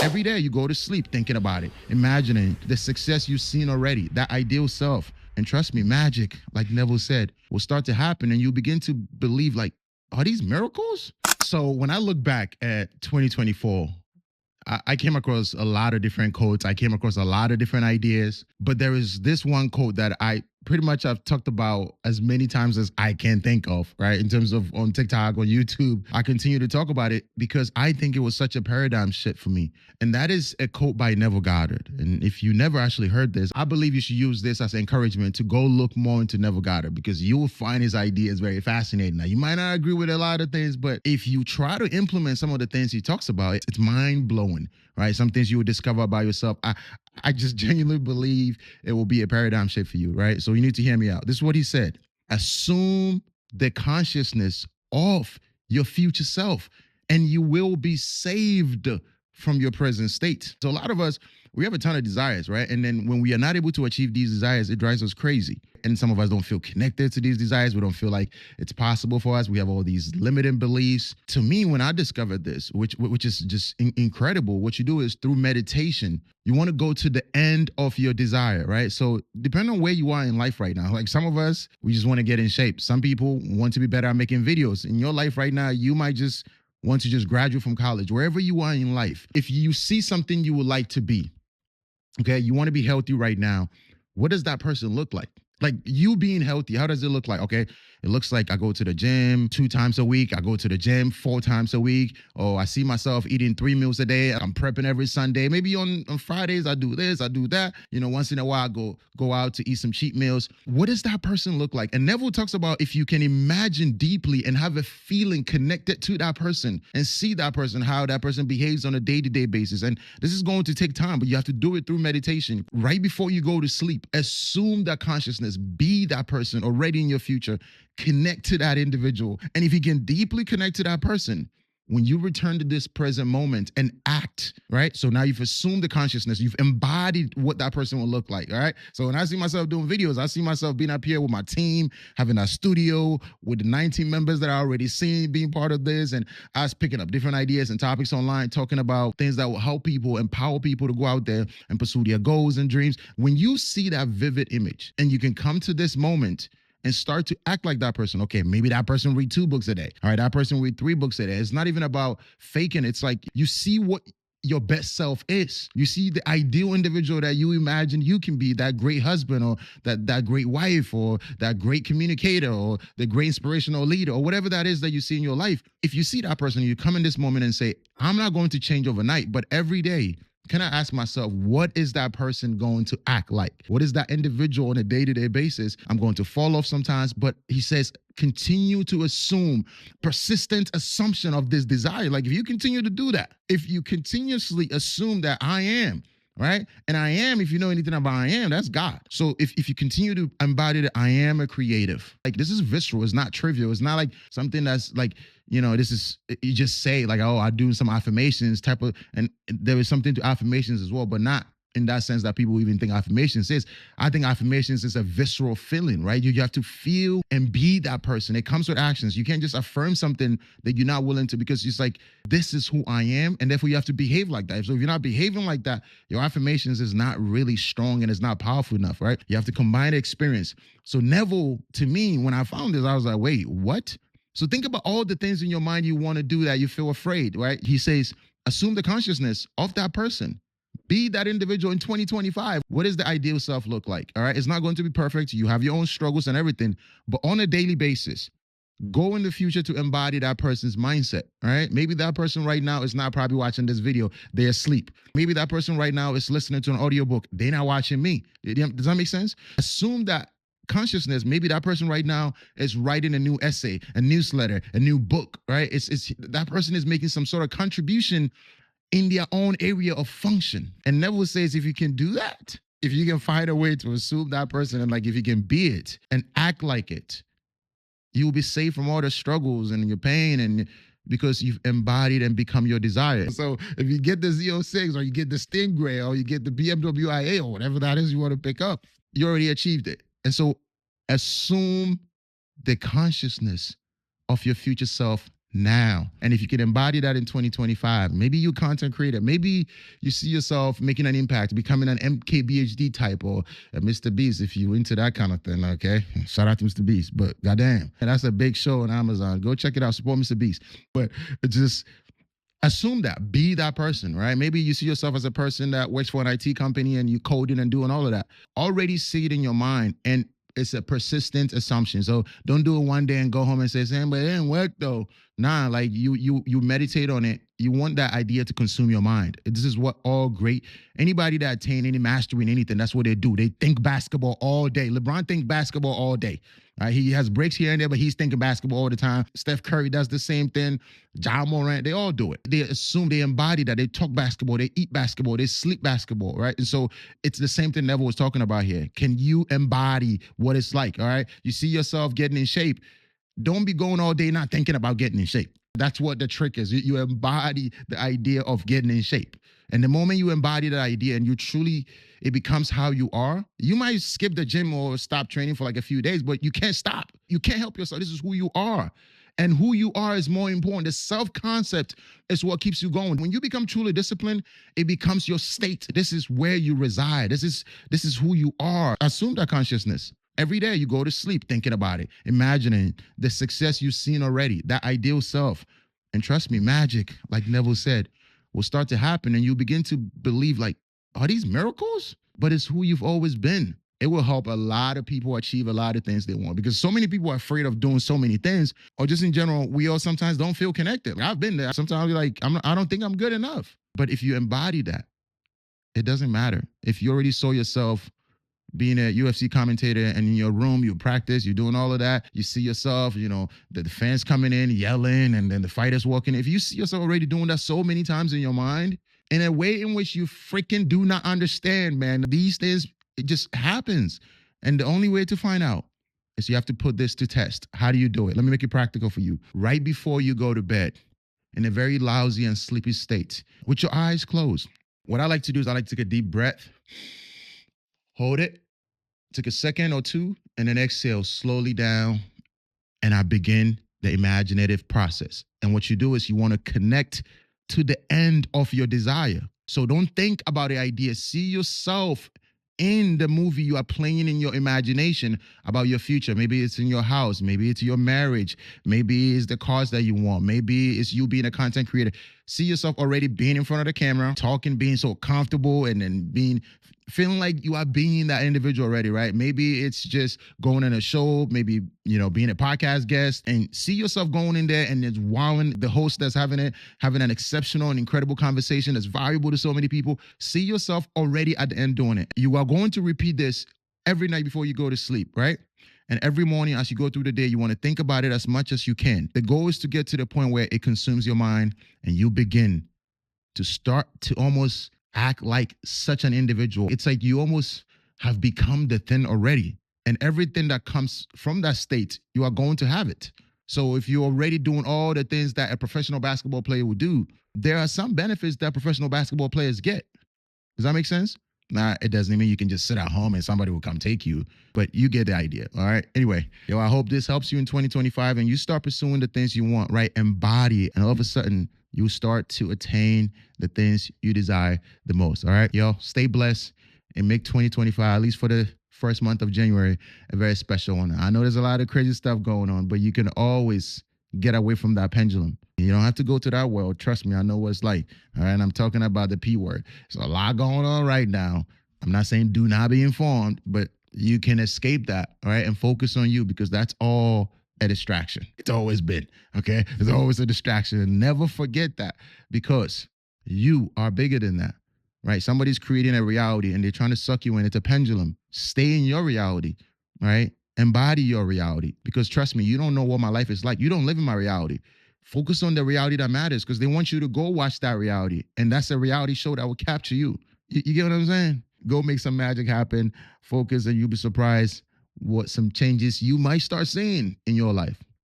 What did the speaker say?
Every day you go to sleep thinking about it, imagining the success you've seen already, that ideal self. And trust me, magic, like Neville said, will start to happen and you begin to believe like, are these miracles? So when I look back at 2024, I came across a lot of different quotes. I came across a lot of different ideas, but there is this one quote that I pretty much have talked about as many times as I can think of, right? In terms of on TikTok, on YouTube, I continue to talk about it because I think it was such a paradigm shift for me. And that is a quote by Neville Goddard. And if you never actually heard this, I believe you should use this as encouragement to go look more into Neville Goddard because you will find his ideas very fascinating. Now, you might not agree with a lot of things, but if you try to implement some of the things he talks about, it's mind blowing, right? Some things you will discover about yourself. I just genuinely believe it will be a paradigm shift for you, right? So you need to hear me out. This is what he said. Assume the consciousness of your future self, and you will be saved from your present state. So a lot of us, we have a ton of desires, right? And then when we are not able to achieve these desires, it drives us crazy. And some of us don't feel connected to these desires. We don't feel like it's possible for us. We have all these limiting beliefs. To me, when I discovered this, which is just incredible, what you do is through meditation, you want to go to the end of your desire, right? So depending on where you are in life right now, like some of us, we just want to get in shape. Some people want to be better at making videos. In your life right now, you might just want to just graduate from college, wherever you are in life. If you see something you would like to be, okay, you want to be healthy right now, what does that person look like? Like you being healthy, how does it look like? Okay, it looks like I go to the gym 2 times a week. I go to the gym 4 times a week. Oh, I see myself eating 3 meals a day. I'm prepping every Sunday. Maybe on Fridays, I do this, I do that. You know, once in a while, I go out to eat some cheat meals. What does that person look like? And Neville talks about if you can imagine deeply and have a feeling connected to that person and see that person, how that person behaves on a day-to-day basis. And this is going to take time, but you have to do it through meditation. Right before you go to sleep, assume that consciousness, be that person already in your future, connect to that individual. And if you can deeply connect to that person, when you return to this present moment and act, right? So now you've assumed the consciousness, you've embodied what that person will look like, all right? So when I see myself doing videos, I see myself being up here with my team, having a studio with the 19 members that I already seen being part of this, and us picking up different ideas and topics online, talking about things that will help people, empower people to go out there and pursue their goals and dreams. When you see that vivid image and you can come to this moment and start to act like that person. Okay, maybe that person read 2 books a day. All right, that person read 3 books a day. It's not even about faking. It's like you see what your best self is. You see the ideal individual that you imagine you can be, that great husband or that great wife or that great communicator or the great inspirational leader or whatever that is that you see in your life. If you see that person, you come in this moment and say, I'm not going to change overnight, but every day, can I ask myself, what is that person going to act like? What is that individual on a day-to-day basis? I'm going to fall off sometimes, but he says, continue to assume, persistent assumption of this desire. Like if you continue to do that, if you continuously assume that I am, right? And I am, if you know anything about I am, that's God. So if you continue to embody that I am a creative, like this is visceral, it's not trivial. It's not like something that's like, you know, this is, you just say like, oh, I do some affirmations type of, and there is something to affirmations as well, but not in that sense that people even think affirmations is. I think affirmations is a visceral feeling, right? You have to feel and be that person. It comes with actions. You can't just affirm something that you're not willing to, because it's like, this is who I am, and therefore you have to behave like that. So if you're not behaving like that, your affirmations is not really strong and it's not powerful enough, right? You have to combine the experience. So Neville, to me, when I found this, I was like, wait, what? So think about all the things in your mind you want to do that you feel afraid, right? He says, assume the consciousness of that person. Be that individual in 2025. What does the ideal self look like? All right. It's not going to be perfect. You have your own struggles and everything, but on a daily basis, go in the future to embody that person's mindset. All right. Maybe that person right now is not probably watching this video. They're asleep. Maybe that person right now is listening to an audiobook. They're not watching me. Does that make sense? Assume that consciousness. Maybe that person right now is writing a new essay, a newsletter, a new book, right? It's that person is making some sort of contribution in their own area of function. And Neville says, if you can do that, if you can find a way to assume that person and like, if you can be it and act like it, you will be safe from all the struggles and your pain, and because you've embodied and become your desire. So if you get the Z06 or you get the Stingray or you get the BMW IA or whatever that is you want to pick up, you already achieved it. And so assume the consciousness of your future self now. And if you can embody that in 2025, maybe you're a content creator, maybe you see yourself making an impact, becoming an MKBHD type or a Mr. Beast if you're into that kind of thing, okay? Shout out to Mr. Beast, but goddamn. And that's a big show on Amazon. Go check it out, support Mr. Beast. But just assume that, be that person, right? Maybe you see yourself as a person that works for an IT company and you coding and doing all of that. Already see it in your mind, and it's a persistent assumption. So don't do it one day and go home and say, Sam, but it didn't work though. Nah, like you meditate on it. You want that idea to consume your mind. This is what all great, anybody that attain any mastery in anything, that's what they do. They think basketball all day. LeBron think basketball all day. Right? He has breaks here and there, but he's thinking basketball all the time. Steph Curry does the same thing. Ja Morant, they all do it. They assume, they embody that. They talk basketball, they eat basketball, they sleep basketball, right? And so it's the same thing Neville was talking about here. Can you embody what it's like, all right? You see yourself getting in shape. Don't be going all day not thinking about getting in shape. That's what the trick is. You embody the idea of getting in shape. And the moment you embody that idea and you truly, it becomes how you are, you might skip the gym or stop training for like a few days, but you can't stop. You can't help yourself. This is who you are. And who you are is more important. The self-concept is what keeps you going. When you become truly disciplined, it becomes your state. This is where you reside. This is who you are. Assume that consciousness. Every day you go to sleep thinking about it, imagining the success you've seen already, that ideal self. And trust me, magic, like Neville said, will start to happen and you begin to believe like, are these miracles? But it's who you've always been. It will help a lot of people achieve a lot of things they want because so many people are afraid of doing so many things, or just in general, we all sometimes don't feel connected. I've been there. Sometimes you're like, I don't think I'm good enough. But if you embody that, it doesn't matter. If you already saw yourself being a UFC commentator and in your room, you practice, you're doing all of that. You see yourself, the fans coming in, yelling, and then the fighters walking. If you see yourself already doing that so many times in your mind, in a way in which you freaking do not understand, man, these things, it just happens. And the only way to find out is you have to put this to test. How do you do it? Let me make it practical for you. Right before you go to bed, in a very lousy and sleepy state, with your eyes closed, what I like to do is I like to take a deep breath, hold it, take a second or two, and then exhale slowly down, and I begin the imaginative process. And what you do is you want to connect to the end of your desire. So don't think about the idea. See yourself in the movie you are playing in your imagination about your future. Maybe it's in your house. Maybe it's your marriage. Maybe it's the cars that you want. Maybe it's you being a content creator. See yourself already being in front of the camera, talking, being so comfortable, and then feeling like you are being that individual already, right? Maybe it's just going on a show, maybe, being a podcast guest, and see yourself going in there and it's wowing the host that's having an exceptional and incredible conversation that's valuable to so many people. See yourself already at the end doing it. You are going to repeat this every night before you go to sleep, right? And every morning as you go through the day, you want to think about it as much as you can. The goal is to get to the point where it consumes your mind and you begin to start to almost act like such an individual. It's like you almost have become the thing already. And everything that comes from that state, you are going to have it. So if you're already doing all the things that a professional basketball player would do, there are some benefits that professional basketball players get. Does that make sense? Nah, it doesn't mean you can just sit at home and somebody will come take you, but you get the idea, all right? Anyway, I hope this helps you in 2025 and you start pursuing the things you want, right? Embody it, and all of a sudden, you start to attain the things you desire the most, all right? Stay blessed and make 2025, at least for the first month of January, a very special one. I know there's a lot of crazy stuff going on, but you can always get away from that pendulum. You don't have to go to that world. Trust me, I know what it's like. All right, I'm talking about the P word. There's a lot going on right now. I'm not saying do not be informed, but you can escape that, all right, and focus on you because that's all a distraction. It's always been, okay? It's always a distraction. Never forget that because you are bigger than that, right? Somebody's creating a reality and they're trying to suck you in. It's a pendulum. Stay in your reality, right? Embody your reality because trust me, you don't know what my life is like. You don't live in my reality. Focus on the reality that matters because they want you to go watch that reality. And that's a reality show that will capture you. You get what I'm saying? Go make some magic happen. Focus and you'll be surprised what some changes you might start seeing in your life.